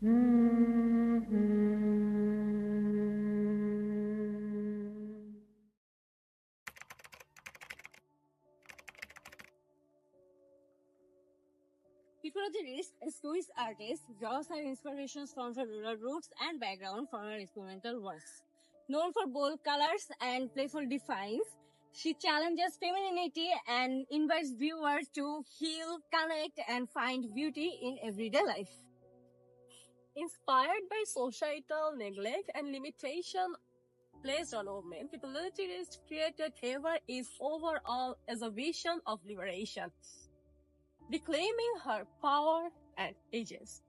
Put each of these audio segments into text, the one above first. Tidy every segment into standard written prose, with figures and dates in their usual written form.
Ecology a Swiss artist, draws her inspirations from her rural roots and background from her experimental works. Known for bold colors and playful designs, she challenges femininity and invites viewers to heal, connect, and find beauty in everyday life. Inspired by societal neglect and limitation placed on women, Piccology's created Eva is overall as a vision of liberation, reclaiming her power and agency.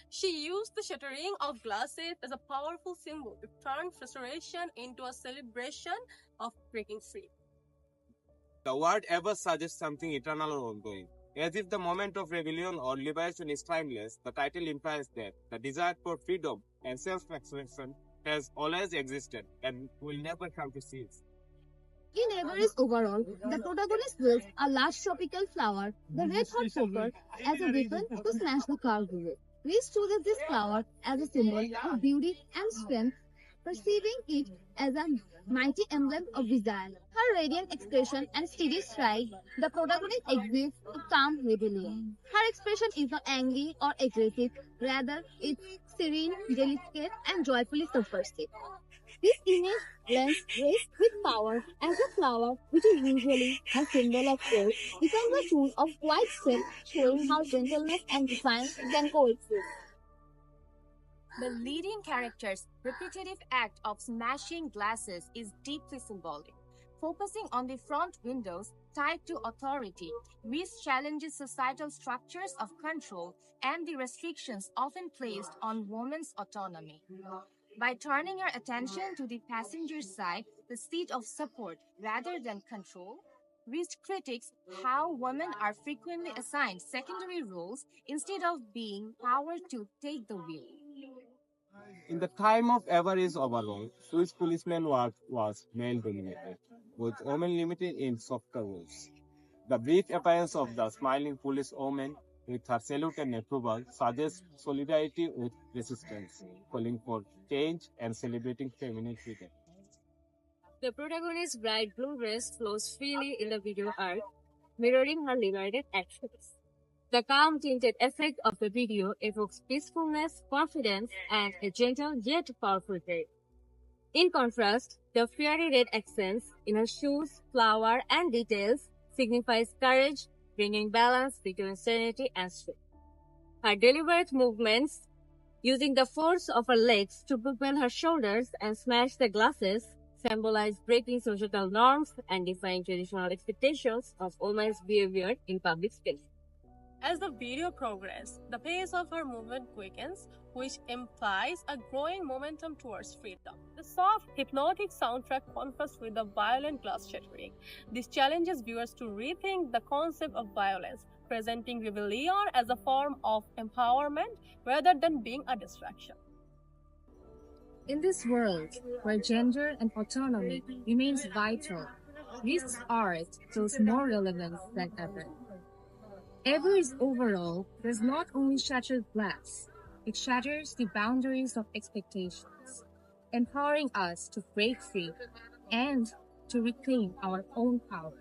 She used the shattering of glasses as a powerful symbol to turn frustration into a celebration of breaking free. The word ever suggests something eternal or ongoing. As if the moment of rebellion or liberation is timeless, the title implies that the desire for freedom and self-expression has always existed and will never come to cease. In Everest overall, the protagonist wields a large tropical flower, the red hot poker, as a weapon to smash the cargo. Reese chooses this flower as a symbol of beauty and strength, perceiving it as a mighty emblem of desire. Her radiant expression and steady stride, the protagonist exhibits a calm rebellion. Her expression is not angry or aggressive, rather it's serene, delicate, and joyfully subversive. This image blends grace with power, as a flower, which is usually a symbol of growth, becomes a tool of quiet strength, showing how gentleness and defiance can coexist. The leading character's repetitive act of smashing glasses is deeply symbolic. Focusing on the front windows tied to authority, Reese challenges societal structures of control and the restrictions often placed on women's autonomy. By turning your attention to the passenger side, the seat of support rather than control, Reese critiques how women are frequently assigned secondary roles instead of being powered to take the wheel. In the time of Everest overall, Swiss policeman work was male dominated, with women limited in softer roles. The brief appearance of the smiling police woman with her salute and approval suggests solidarity with resistance, calling for change and celebrating feminine freedom. The protagonist's bright blue dress flows freely in the video art, mirroring her liberated actions. The calm tinted effect of the video evokes peacefulness, confidence, and a gentle yet powerful grace. In contrast, the fiery red accents in her shoes, flower, and details signifies courage, bringing balance between serenity and strength. Her deliberate movements, using the force of her legs to propel her shoulders and smash the glasses, symbolize breaking societal norms and defying traditional expectations of women's behavior in public space. As the video progresses, the pace of her movement quickens, which implies a growing momentum towards freedom. The soft, hypnotic soundtrack contrasts with the violent glass shattering. This challenges viewers to rethink the concept of violence, presenting rebellion as a form of empowerment rather than being a distraction. In this world where gender and autonomy remains vital, this art feels more relevant than ever. Everest overall does not only shatter glass, it shatters the boundaries of expectations, empowering us to break free and to reclaim our own power.